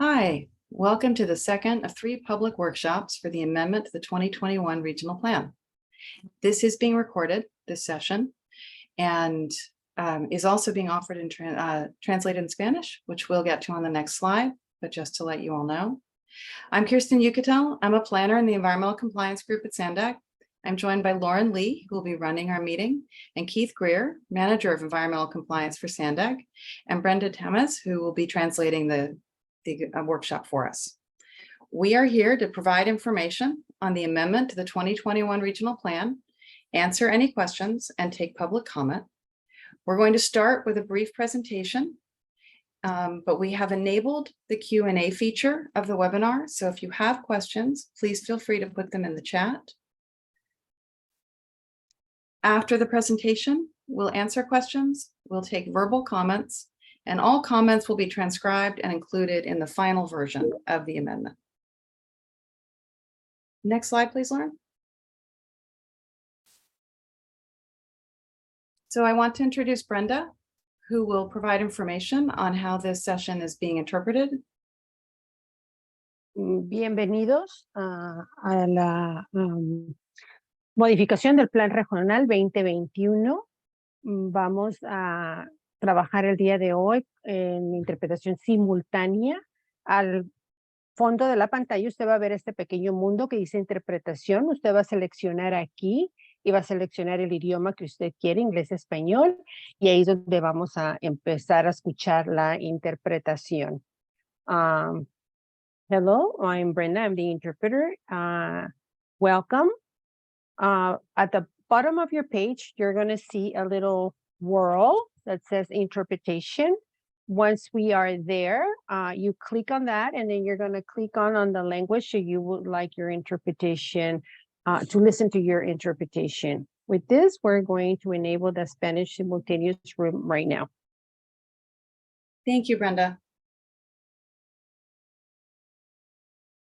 Hi, welcome to the second of 3 public workshops for the amendment to the 2021 Regional Plan. This is being recorded, this session, and is also being offered in translated in Spanish, which we'll get to on the next slide, but just to let you all know. I'm Kirsten Yucatel. I'm a planner in the Environmental Compliance Group at SANDAG. I'm joined by Lauren Lee, who will be running our meeting, and Keith Greer, Manager of Environmental Compliance for SANDAG, and Brenda Tamez, who will be translating the workshop for us. We are here to provide information on the amendment to the 2021 Regional Plan, answer any questions, and take public comment. We're going to start with a brief presentation, but we have enabled the Q&A feature of the webinar. So if you have questions, please feel free to put them in the chat. After the presentation, we'll answer questions, we'll take verbal comments, and all comments will be transcribed and included in the final version of the amendment. Next slide, please, Lauren. So I want to introduce Brenda, who will provide information on how this session is being interpreted. Bienvenidos a la modificación del Plan Regional 2021. Vamos a trabajar el día de hoy en interpretación simultánea. Al fondo de la pantalla usted va a ver este pequeño mundo que dice interpretación. Usted va a seleccionar aquí y va a seleccionar el idioma que usted quiere, inglés, español, y ahí es donde vamos a empezar a escuchar la interpretación. Hello, I'm Brenda, I'm the interpreter. Welcome. At the bottom of your page, you're going to see a little world that says interpretation. Once we are there, you click on that, and then you're going to click on the language that you would like your interpretation, to listen to your interpretation. With this, we're going to enable the Spanish simultaneous room right now. Thank you, Brenda.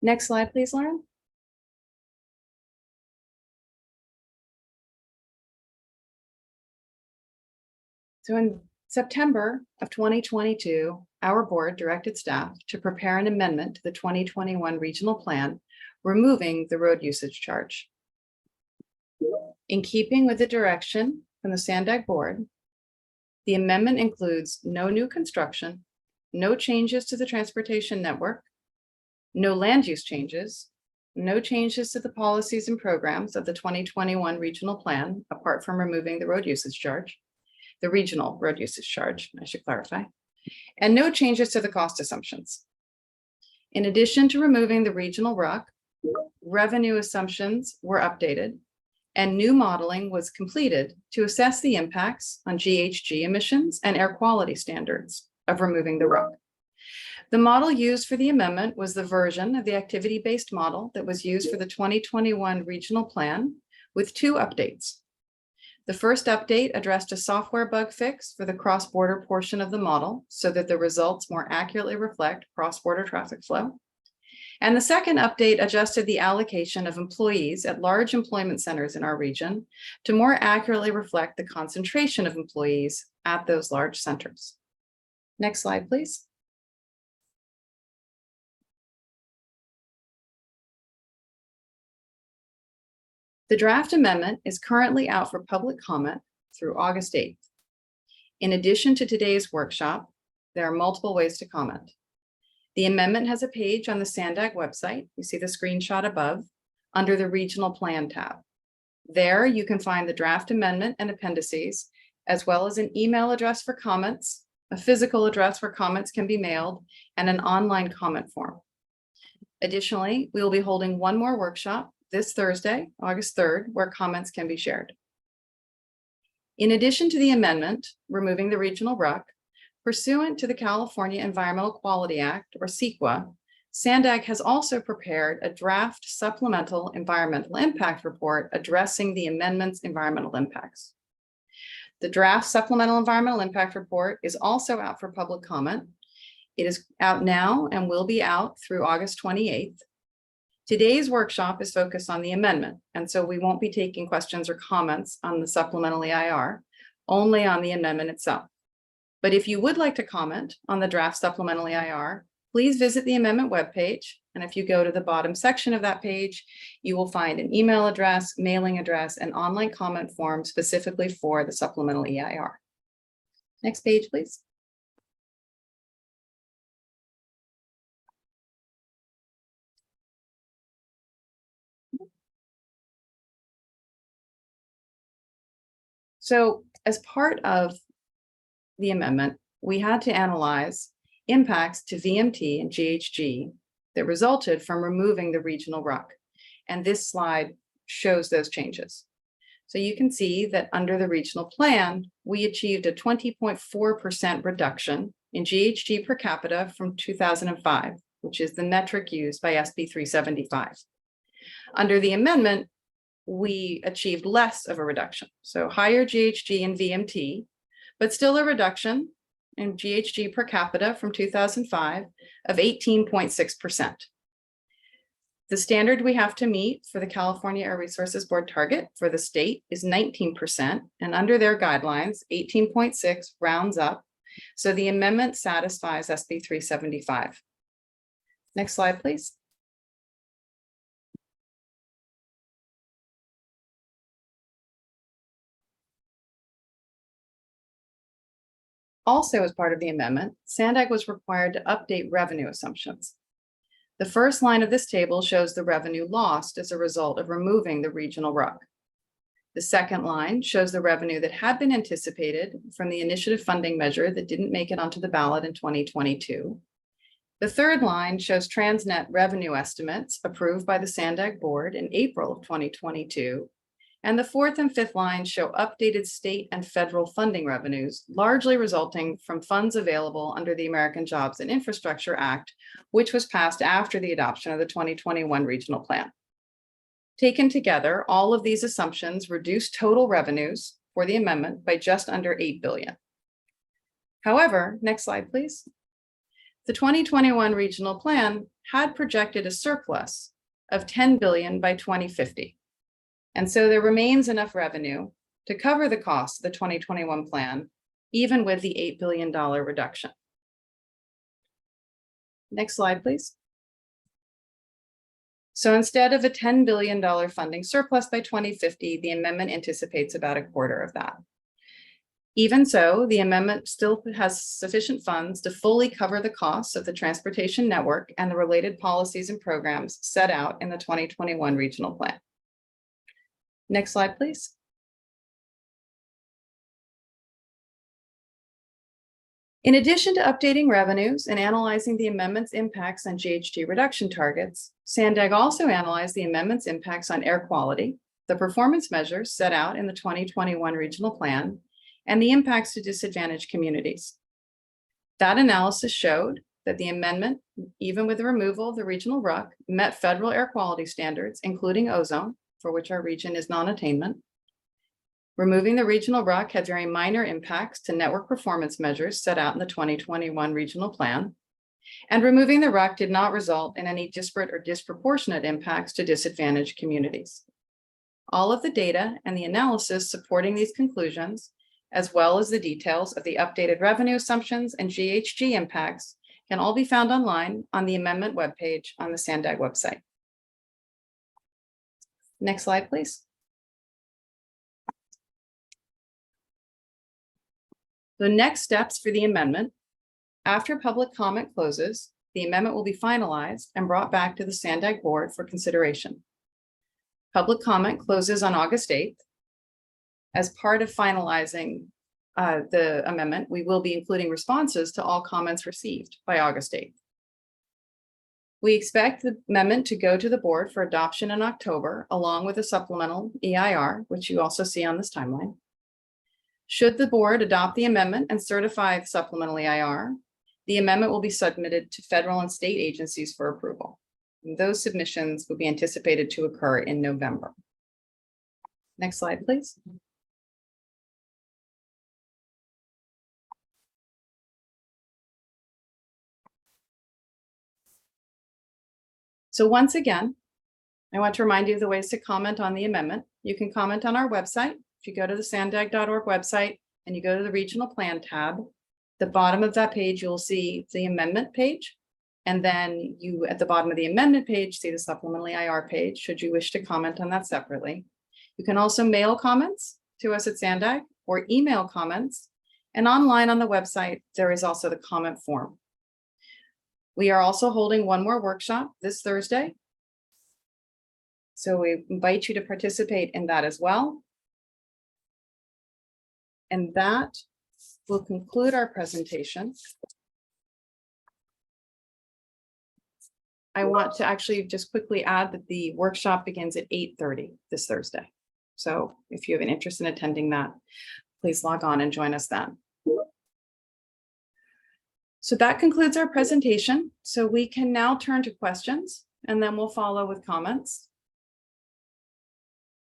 Next slide, please, Lauren. So in September of 2022, our board directed staff to prepare an amendment to the 2021 Regional Plan, removing the road usage charge. In keeping with the direction from the SANDAG board, the amendment includes no new construction, no changes to the transportation network, no land use changes, no changes to the policies and programs of the 2021 Regional Plan, apart from removing the road usage charge, the regional road usage charge, I should clarify, and no changes to the cost assumptions. In addition to removing the regional RUC, revenue assumptions were updated, and new modeling was completed to assess the impacts on GHG emissions and air quality standards of removing the RUC. The model used for the amendment was the version of the activity-based model that was used for the 2021 Regional Plan, with 2 updates. The first update addressed a software bug fix for the cross-border portion of the model so that the results more accurately reflect cross-border traffic flow. And the second update adjusted the allocation of employees at large employment centers in our region to more accurately reflect the concentration of employees at those large centers. Next slide, please. The draft amendment is currently out for public comment through August 8th. In addition to today's workshop, there are multiple ways to comment. The amendment has a page on the SANDAG website. You see the screenshot above under the Regional Plan tab. There you can find the draft amendment and appendices, as well as an email address for comments, a physical address where comments can be mailed, and an online comment form. Additionally, we will be holding one more workshop this Thursday, August 3rd, where comments can be shared. In addition to the amendment, removing the regional RUC, pursuant to the California Environmental Quality Act, or CEQA, SANDAG has also prepared a draft supplemental environmental impact report addressing the amendment's environmental impacts. The draft supplemental environmental impact report is also out for public comment. It is out now and will be out through August 28th. Today's workshop is focused on the amendment, and so we won't be taking questions or comments on the supplemental EIR, only on the amendment itself. But if you would like to comment on the draft supplemental EIR, please visit the amendment webpage. And if you go to the bottom section of that page, you will find an email address, mailing address, and online comment form specifically for the supplemental EIR. Next page, please. So as part of the amendment, we had to analyze impacts to VMT and GHG that resulted from removing the regional RUC. And this slide shows those changes. So you can see that under the regional plan, we achieved a 20.4% reduction in GHG per capita from 2005, which is the metric used by SB 375. Under the amendment, we achieved less of a reduction. So higher GHG and VMT, but still a reduction in GHG per capita from 2005 of 18.6%. The standard we have to meet for the California Air Resources Board target for the state is 19%, and under their guidelines, 18.6 rounds up. So the amendment satisfies SB 375. Next slide, please. Also, as part of the amendment, SANDAG was required to update revenue assumptions. The first line of this table shows the revenue lost as a result of removing the regional RUC. The second line shows the revenue that had been anticipated from the initiative funding measure that didn't make it onto the ballot in 2022. The third line shows Transnet revenue estimates approved by the SANDAG board in April of 2022. And the fourth and fifth lines show updated state and federal funding revenues, largely resulting from funds available under the American Jobs and Infrastructure Act, which was passed after the adoption of the 2021 regional plan. Taken together, all of these assumptions reduce total revenues for the amendment by just under $8 billion. However, next slide, please. The 2021 regional plan had projected a surplus of $10 billion by 2050. And so there remains enough revenue to cover the cost of the 2021 plan, even with the $8 billion reduction. Next slide, please. So instead of a $10 billion funding surplus by 2050, the amendment anticipates about a quarter of that. Even so, the amendment still has sufficient funds to fully cover the costs of the transportation network and the related policies and programs set out in the 2021 regional plan. Next slide, please. In addition to updating revenues and analyzing the amendment's impacts on GHG reduction targets, SANDAG also analyzed the amendment's impacts on air quality, the performance measures set out in the 2021 regional plan, and the impacts to disadvantaged communities. That analysis showed that the amendment, even with the removal of the regional RUC, met federal air quality standards, including ozone, for which our region is non-attainment. Removing the regional RUC had very minor impacts to network performance measures set out in the 2021 regional plan. And removing the RUC did not result in any disparate or disproportionate impacts to disadvantaged communities. All of the data and the analysis supporting these conclusions, as well as the details of the updated revenue assumptions and GHG impacts, can all be found online on the amendment webpage on the SANDAG website. Next slide, please. The next steps for the amendment. After public comment closes, the amendment will be finalized and brought back to the SANDAG board for consideration. Public comment closes on August 8th. As part of finalizing the amendment, we will be including responses to all comments received by August 8th. We expect the amendment to go to the board for adoption in October, along with a supplemental EIR, which you also see on this timeline. Should the board adopt the amendment and certify the supplemental EIR, the amendment will be submitted to federal and state agencies for approval. And those submissions will be anticipated to occur in November. Next slide, please. So once again, I want to remind you of the ways to comment on the amendment. You can comment on our website. If you go to the sandag.org website and you go to the regional plan tab, the bottom of that page, you'll see the amendment page. And then you, at the bottom of the amendment page, see the supplemental IR page, should you wish to comment on that separately. You can also mail comments to us at SANDAG or email comments. And online on the website, there is also the comment form. We are also holding one more workshop this Thursday. So we invite you to participate in that as well. And that will conclude our presentation. I want to actually just quickly add that the workshop begins at 8:30 this Thursday. So if you have an interest in attending that, please log on and join us then. So that concludes our presentation. So we can now turn to questions and then we'll follow with comments.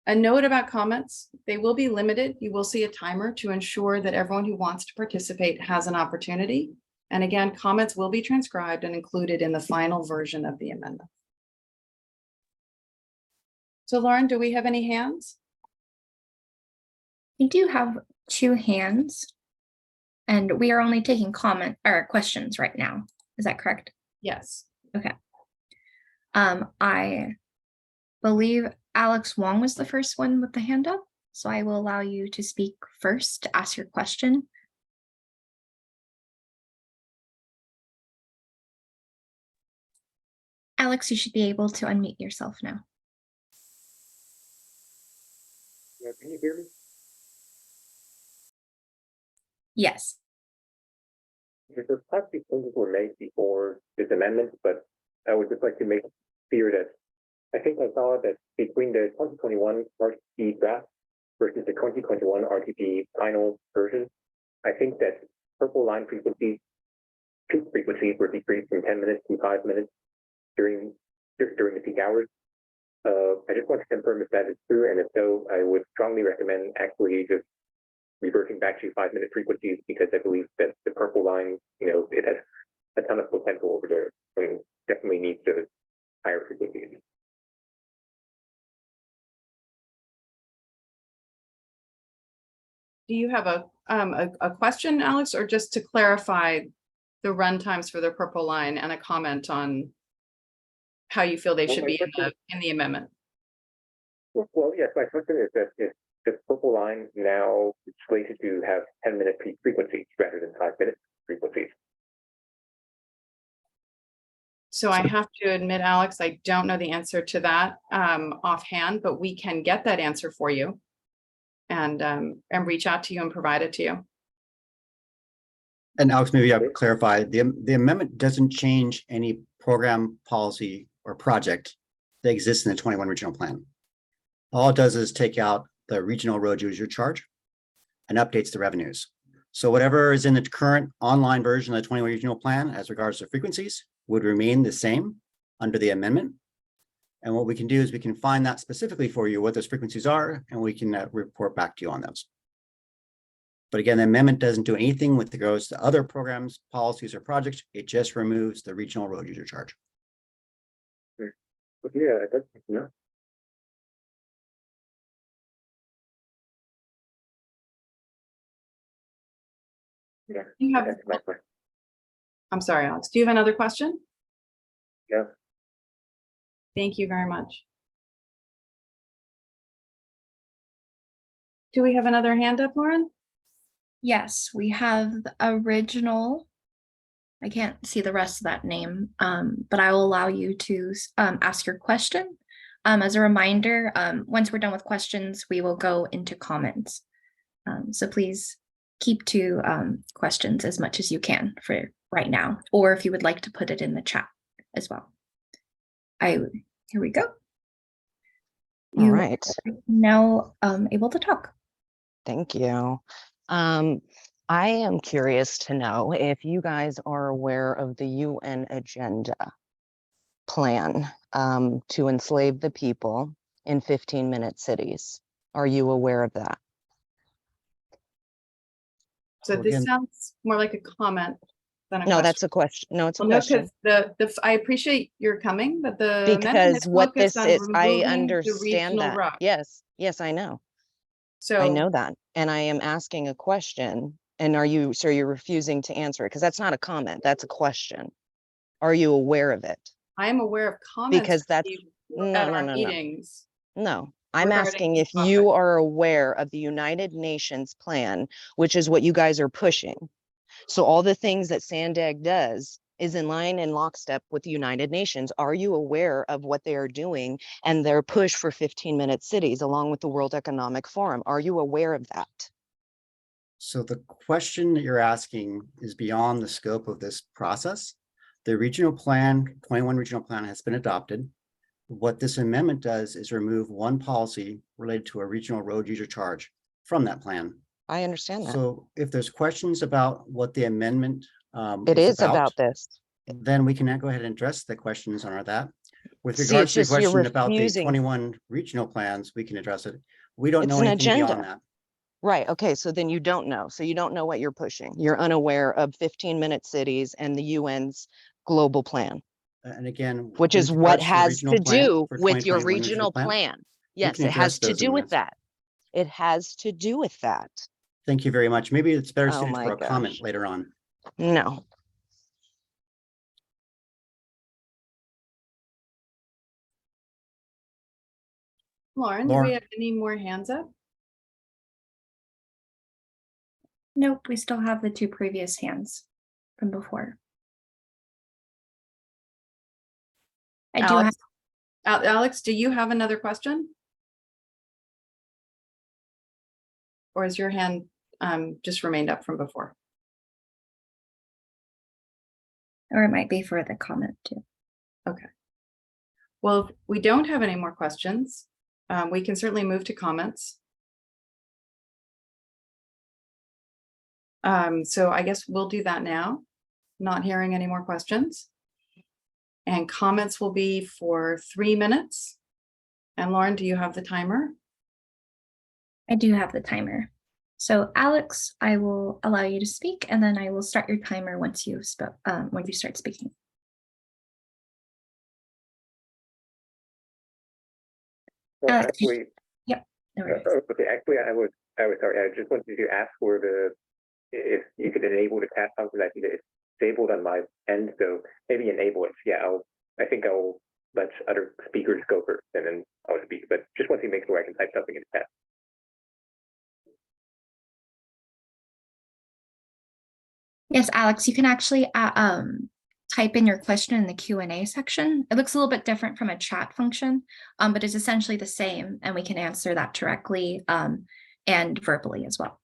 A note about comments, they will be limited. You will see a timer to ensure that everyone who wants to participate has an opportunity. And again, comments will be transcribed and included in the final version of the amendment. So Lauren, do we have any hands? We do have 2 hands, and we are only taking comment or questions right now. Is that correct? Yes. Okay. I believe Alex Wong was the first one with the hand up, so I will allow you to speak first to ask your question. Alex, you should be able to unmute yourself now. Yeah, can you hear me? Yes. There's plenty of changes were made before this amendment, but I would just like to make clear that I think I saw that between the 2021 RTP draft versus the 2021 RTP final version, I think that purple line frequencies, peak frequencies were decreased from 10 minutes to 5 minutes during the peak hours. I just want to confirm if that is true, and if so, I would strongly recommend actually just reverting back to 5-minute frequencies, because I believe that the purple line, it has a ton of potential over there and definitely needs the higher frequencies. Do you have a question, Alex, or just to clarify the run times for the purple line and a comment on how you feel they should be in the amendment? Well, yes, my question is that if the purple line now is slated to have 10-minute peak frequencies rather than 5-minute frequencies. So I have to admit, Alex, I don't know the answer to that offhand, but we can get that answer for you and reach out to you and provide it to you. And Alex, maybe I'll clarify, the amendment doesn't change any program, policy, or project that exists in the 21 regional plan. All it does is take out the regional road user charge and updates the revenues. So whatever is in the current online version of the 21 regional plan as regards to frequencies would remain the same under the amendment. And what we can do is we can find that specifically for you, what those frequencies are, and we can report back to you on those. But again, the amendment doesn't do anything with regards to other programs, policies, or projects. It just removes the regional road user charge. But yeah, that's no. Yeah, You have, that's my question. I'm sorry, Alex, do you have another question? Yeah. Thank you very much. Do we have another hand up, Lauren? Yes, we have the original. I can't see the rest of that name, but I will allow you to ask your question. As a reminder, once we're done with questions, we will go into comments. So please keep to questions as much as you can for right now, or if you would like to put it in the chat as well. Here we go. All right. Now able to talk. Thank you. I am curious to know if you guys are aware of the UN agenda plan to enslave the people in 15-minute cities. Are you aware of that? So Well, this again, sounds more like a comment than a No, question. that's a question. No, it's a Well, no, question. because I appreciate your coming, but the amendment Because is what focused this on is, I removing the understand regional that. route. Yes, yes, I know. So I know that. And I am asking a question. And so you're refusing to answer it? Because that's not a comment, that's a question. Are you aware of it? I am aware of comments Because that's received no, at no, our no, no. meetings. No, I'm regarding asking the if you topic. are aware of the United Nations plan, which is what you guys are pushing. So all the things that SANDAG does is in line and lockstep with the United Nations. Are you aware of what they are doing and their push for 15-minute cities along with the World Economic Forum? Are you aware of that? So the question that you're asking is beyond the scope of this process. The regional plan, 21 regional plan has been adopted. What this amendment does is remove one policy related to a regional road user charge from that plan. I understand that. So if there's questions about what the amendment It is about this. then we can now go ahead and address the questions on that. With See, regards it's to the just you're question about the refusing. 21 regional plans, we can address it. We don't It's know an anything beyond agenda. that. Right. Okay. So then you don't know. So you don't know what you're pushing. You're unaware of 15-minute cities and the UN's global plan, And again, which with is what regards to the has regional to plan do for with your 2021 regional plan. Yes, can it address has to those do with amendments. that. It has to do with that. Thank you very much. Maybe it's better Oh suited my for a comment gosh. later on. No. Lauren, do Lauren. we have any more hands up? Nope, we still have the two previous hands from before. I do have, Alex, do you have another question? Or has your hand just remained up from before? or it might be for the comment too. Okay. Well, if we don't have any more questions, we can certainly move to comments. So I guess we'll do that now, not hearing any more questions. And comments will be for 3 minutes. And Lauren, do you have the timer? I do have the timer. So Alex, I will allow you to speak, and then I will start your timer once you start speaking. Well, Alex, actually, yep. No worries. okay. Actually, I was sorry. I just wanted to ask for if you could enable the chat function. I think it's disabled on my end, so maybe enable it. Yeah, I think I'll let other speakers go first, and then I'll speak. But just want to make sure I can type something in the chat. Yes, Alex, you can actually type in your question in the Q&A section. It looks a little bit different from a chat function, but it's essentially the same, and we can answer that directly and verbally as well.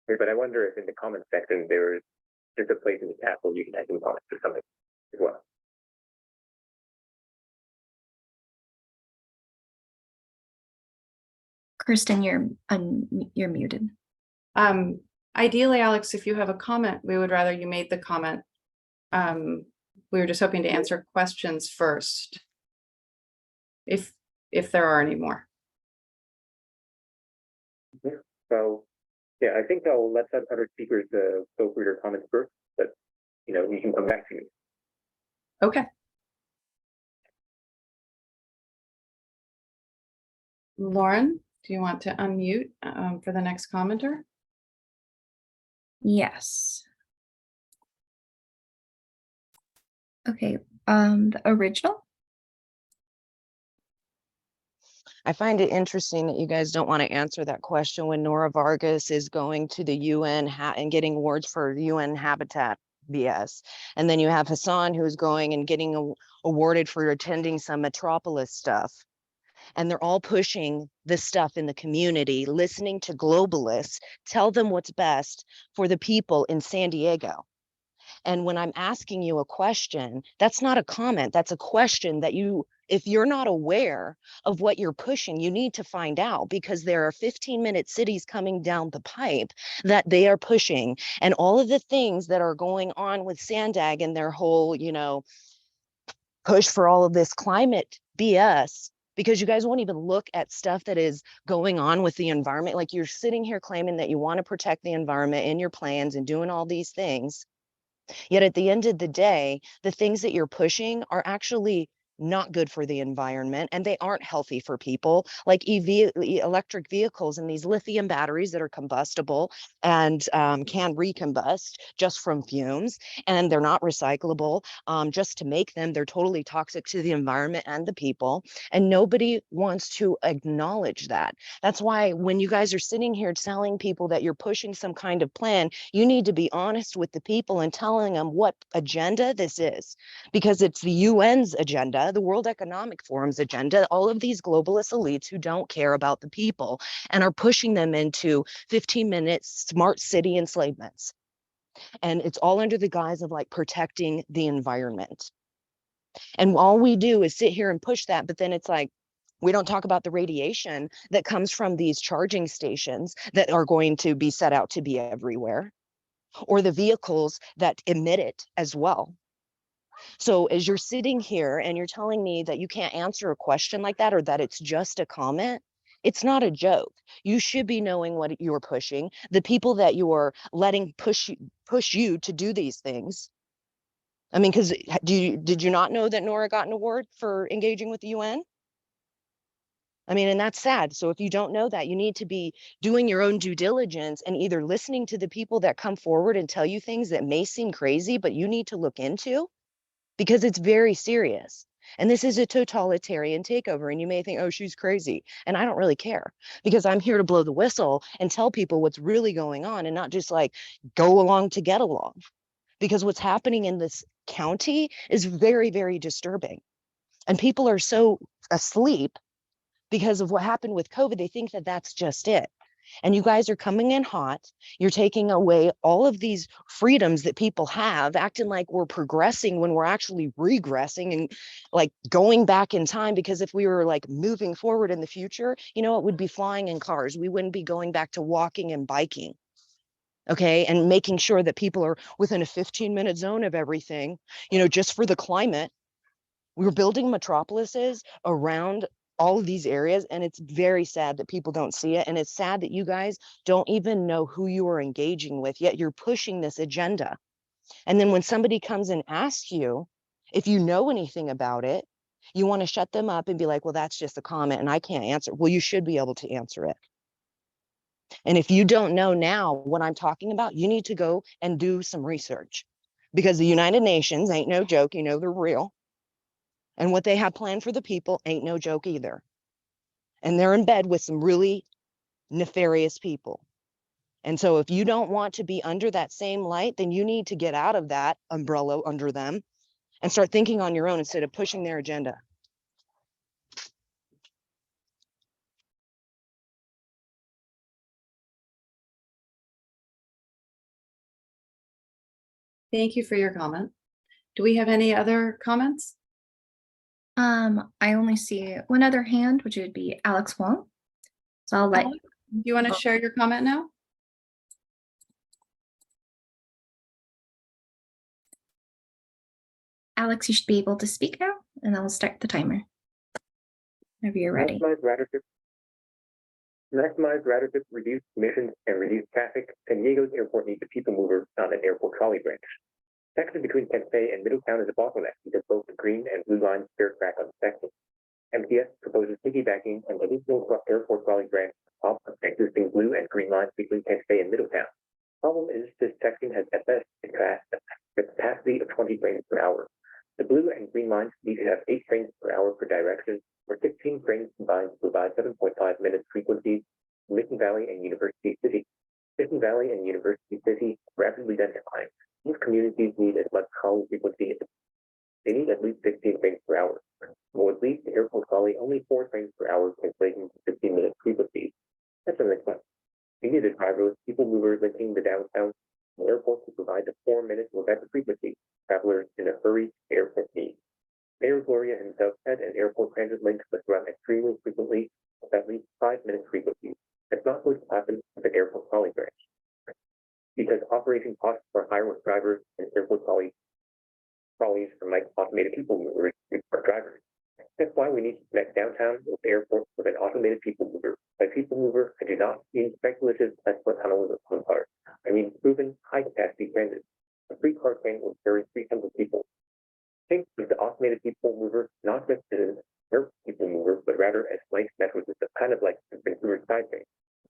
Okay, but I wonder if in the comment section there's a place in the chat where you can type in comments or something as well. Kristen, you're muted. Ideally, Alex, if you have a comment, we would rather you made the comment. We were just hoping to answer questions first, if there are any more. So, yeah, I think I'll let some other speakers go through their comments first, but you can come back to me. Okay. Lauren, do you want to unmute for the next commenter? Yes. Okay, the original. I find it interesting that you guys don't want to answer that question when Nora Vargas is going to the UN and getting awards for UN Habitat BS. And then you have Hassan who's going and getting awarded for attending some metropolis stuff. And they're all pushing this stuff in the community, listening to globalists, tell them what's best for the people in San Diego. And when I'm asking you a question, that's not a comment, that's a question that if you're not aware of what you're pushing, you need to find out, because there are 15-minute cities coming down the pipe that they are pushing, and all of the things that are going on with SANDAG and their whole, push for all of this climate BS, because you guys won't even look at stuff that is going on with the environment. Like, you're sitting here claiming that you want to protect the environment in your plans and doing all these things. Yet at the end of the day, the things that you're pushing are actually not good for the environment, and they aren't healthy for people, like electric vehicles and these lithium batteries that are combustible and can recombust just from fumes, and they're not recyclable. Just to make them, they're totally toxic to the environment and the people, and nobody wants to acknowledge that. That's why when you guys are sitting here telling people that you're pushing some kind of plan, you need to be honest with the people and telling them what agenda this is, because it's the UN's agenda, the World Economic Forum's agenda, all of these globalist elites who don't care about the people and are pushing them into 15-minute smart city enslavements. And it's all under the guise of like protecting the environment. And all we do is sit here and push that, but then it's like, we don't talk about the radiation that comes from these charging stations that are going to be set out to be everywhere, or the vehicles that emit it as well. So as you're sitting here and you're telling me that you can't answer a question like that, or that it's just a comment, it's not a joke. You should be knowing what you're pushing, the people that you are letting push you to do these things. I mean, because did you not know that Nora got an award for engaging with the UN? I mean, and that's sad. So if you don't know that, you need to be doing your own due diligence and either listening to the people that come forward and tell you things that may seem crazy, but you need to look into, because it's very serious. And this is a totalitarian takeover. And you may think, oh, she's crazy. And I don't really care, because I'm here to blow the whistle and tell people what's really going on, and not just like go along to get along. Because what's happening in this county is very, very disturbing. And people are so asleep because of what happened with COVID. They think that that's just it. And you guys are coming in hot. You're taking away all of these freedoms that people have, acting like we're progressing when we're actually regressing and like going back in time. Because if we were like moving forward in the future, you know, it would be flying in cars. We wouldn't be going back to walking and biking. Okay. And making sure that people are within a 15-minute zone of everything, you know, just for the climate. We were building metropolises around all of these areas, and it's very sad that people don't see it. And it's sad that you guys don't even know who you are engaging with, yet you're pushing this agenda. And then when somebody comes and asks you if you know anything about it, you want to shut them up and be like, well, that's just a comment and I can't answer. Well, you should be able to answer it. And if you don't know now what I'm talking about, you need to go and do some research, because the United Nations ain't no joke. You know, they're real. And what they have planned for the people ain't no joke either. And they're in bed with some really nefarious people. And so if you don't want to be under that same light, then you need to get out of that umbrella under them and start thinking on your own instead of pushing their agenda. Thank you for your comment. Do we have any other comments? I only see one other hand, which would be Alex Wong. So I'll let Alex, do you want to share your comment now? Alex, you should be able to speak now, and I'll start the timer whenever you're ready. Maximize router trip, reduce emissions, and reduce traffic. San Diego's airport needs a people mover, not an airport trolley branch. Section between Kent Bay and Middletown is a bottleneck because both the green and blue lines share track on the section. MTS proposes piggybacking an additional airport trolley branch off of existing blue and green lines between Kent Bay and Middletown. Problem is, this section has at best a capacity of 20 trains per hour. The blue and green lines need to have 8 trains per hour per direction, or 16 trains combined to provide 7.5 minute frequencies in Mission Valley and University City. Mission Valley and University City rapidly densifying. Most communities need as much call frequency. They need at least 16 trains per hour. Well, at least the airport trolley only 4 trains per hour translating to 15-minute frequencies. That's an expense. We need a driverless people mover linking the downtown and airport to provide the 4-minute or better frequency travelers in a hurry airport need. Mayor Gloria himself said an airport transit link must run extremely frequently with at least 5-minute frequencies. That's not going to happen with an airport trolley branch, because operating costs are higher with drivers and airport trolleys are like automated people movers for drivers. That's why we need to connect downtown with the airport with an automated people mover. By people mover, I do not mean speculative Tesla tunnels on cars. I mean proven high-capacity transit. A free car train will carry 300 people. think of the automated people mover not just as air people mover, but rather as light metro system, kind of like the Vancouver Skyway.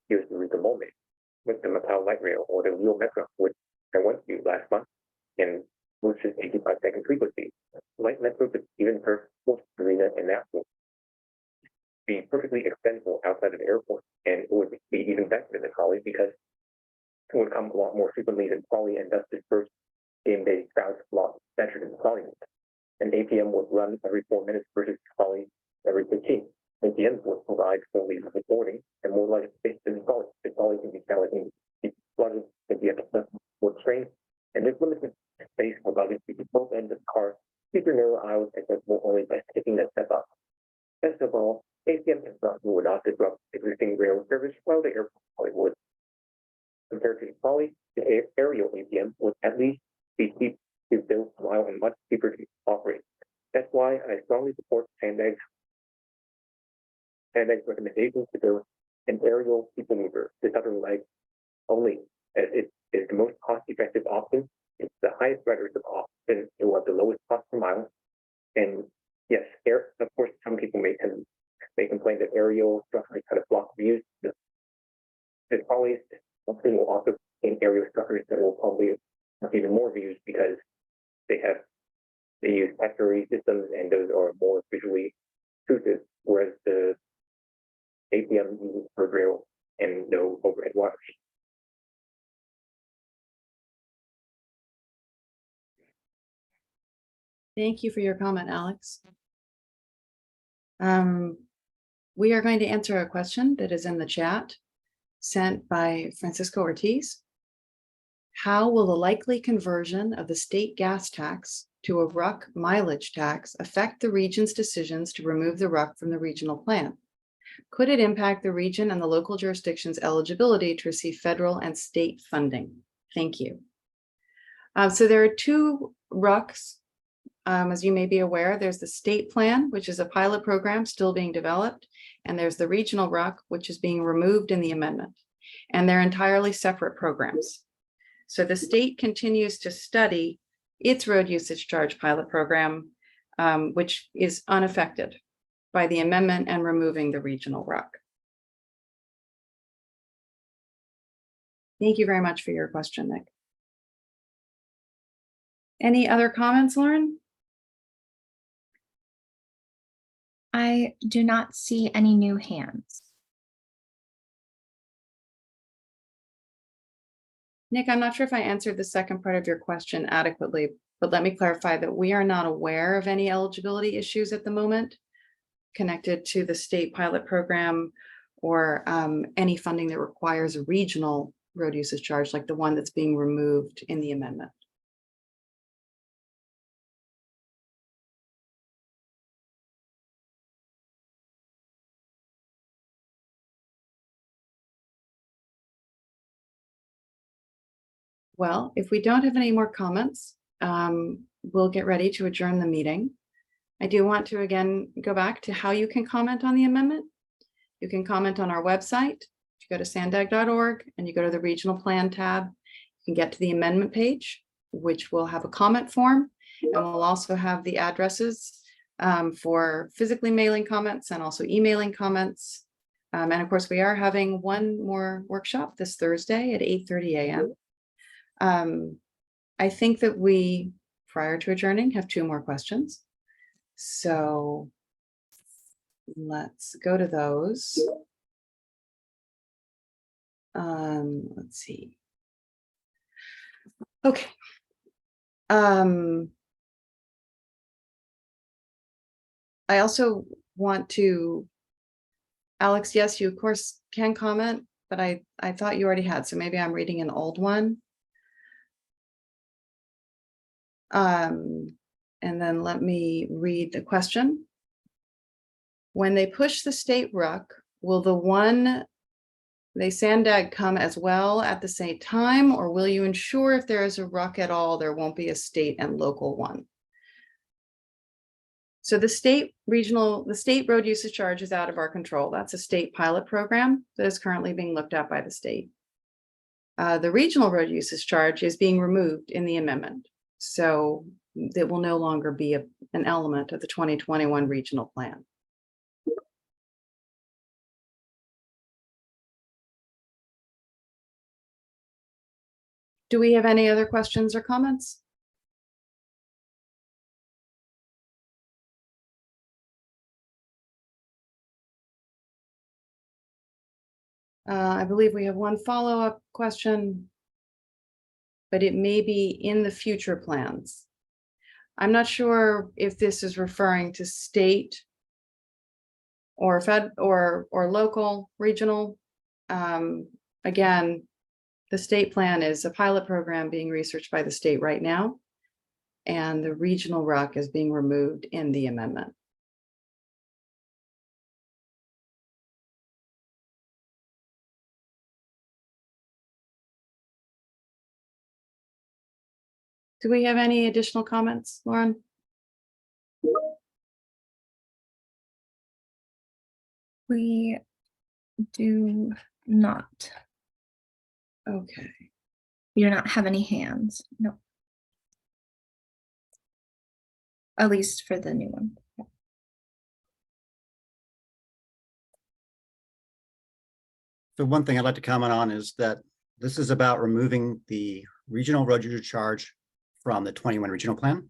Here's the moment with the Macau Light Rail or the Rio Metro, which I went to last month, and which is 85-second frequency. Light metro could even serve most arena and that would be perfectly extensible outside of the airport, and it would be even better than trolley because it would come a lot more frequently than trolley, and thus disperse game day crowds a lot better than trolley. An APM would run every 4 minutes versus trolley every 15. APMs would provide fully reporting and more like space than trolley. The trolley can be challenging, be flooded, can be with train, and this limited space for luggage to both ends of the car, super narrow aisles accessible only by taking that step up. Best of all, APM construction would not disrupt existing rail service while the airport probably would. Compared to the trolley, the aerial APM would at least be cheap to build while and much cheaper to operate. That's why I strongly support SANDAG's recommendations to build an aerial people mover, the southern leg only, as it is the most cost-effective option. It's the highest rate of option. It was the lowest cost per mile. And yes, of course, some people may complain that aerial structures kind of block views. There's always something will also in aerial structures that will probably have even more views because they use factory systems and those are more visually intrusive, whereas the APM uses per rail and no overhead wires. Thank you for your comment, Alex. We are going to answer a question that is in the chat sent by Francisco Ortiz. How will the likely conversion of the state gas tax to a RUC mileage tax affect the region's decisions to remove the RUC from the regional plan? Could it impact the region and the local jurisdiction's eligibility to receive federal and state funding? Thank you. So there are two RUCs. As you may be aware, there's the state plan, which is a pilot program still being developed, and there's the regional RUC, which is being removed in the amendment, and they're entirely separate programs. So the state continues to study its road usage charge pilot program, which is unaffected by the amendment and removing the regional RUC. Thank you very much for your question, Nick. Any other comments, Lauren? I do not see any new hands. Nick, I'm not sure if I answered the second part of your question adequately, but let me clarify that we are not aware of any eligibility issues at the moment connected to the state pilot program or any funding that requires a regional road usage charge like the one that's being removed in the amendment. Well, if we don't have any more comments, we'll get ready to adjourn the meeting. I do want to again go back to how you can comment on the amendment. You can comment on our website. If you go to sandag.org and you go to the regional plan tab, you can get to the amendment page, which will have a comment form, and we'll also have the addresses for physically mailing comments and also emailing comments. And of course, we are having one more workshop this Thursday at 8:30 a.m. I think that we, prior to adjourning, have two more questions. So let's go to those. Let's see. Okay. I also want to, Alex, yes, you of course can comment, but I thought you already had, so maybe I'm reading an old one. And then let me read the question. When they push the state RUC, will the one they SANDAG come as well at the same time, or will you ensure if there is a RUC at all, there won't be a state and local one? So the state road usage charge is out of our control. That's a state pilot program that is currently being looked at by the state. The regional road usage charge is being removed in the amendment. So it will no longer be an element of the 2021 regional plan. Do we have any other questions or comments? I believe we have one follow-up question, but it may be in the future plans. I'm not sure if this is referring to state or fed or local, regional. Again, the state plan is a pilot program being researched by the state right now, and the regional RUC is being removed in the amendment. Do we have any additional comments, Lauren? We do not. Okay. We do not have any hands. No. At least for the new one. So one thing I'd like to comment on is that this is about removing the regional road user charge from the 21 regional plan.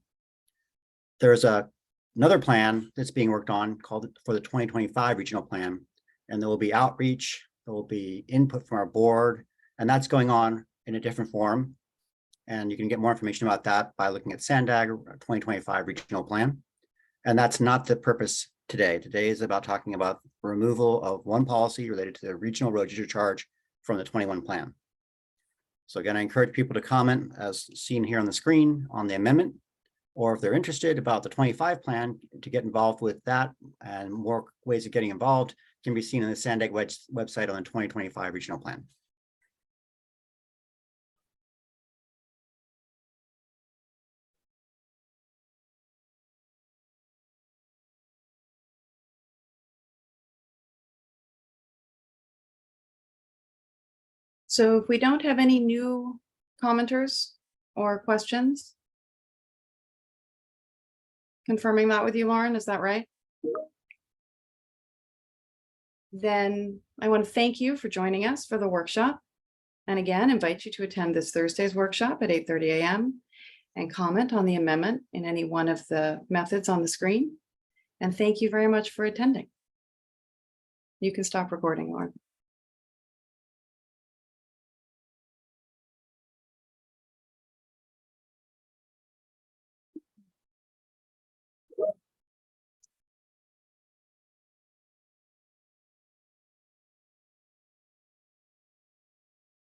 There's another plan that's being worked on called for the 2025 regional plan, and there will be outreach, there will be input from our board, and that's going on in a different form. And you can get more information about that by looking at SANDAG 2025 regional plan. And that's not the purpose today. Today is about talking about removal of one policy related to the regional road user charge from the 21 plan. So again, I encourage people to comment as seen here on the screen on the amendment, or if they're interested about the 25 plan to get involved with that, and more ways of getting involved can be seen in the SANDAG website on the 2025 regional plan. So if we don't have any new commenters or questions, confirming that with you, Lauren, is that right? Then I want to thank you for joining us for the workshop. And again, invite you to attend this Thursday's workshop at 8:30 a.m. and comment on the amendment in any one of the methods on the screen. And thank you very much for attending. You can stop recording, Lauren.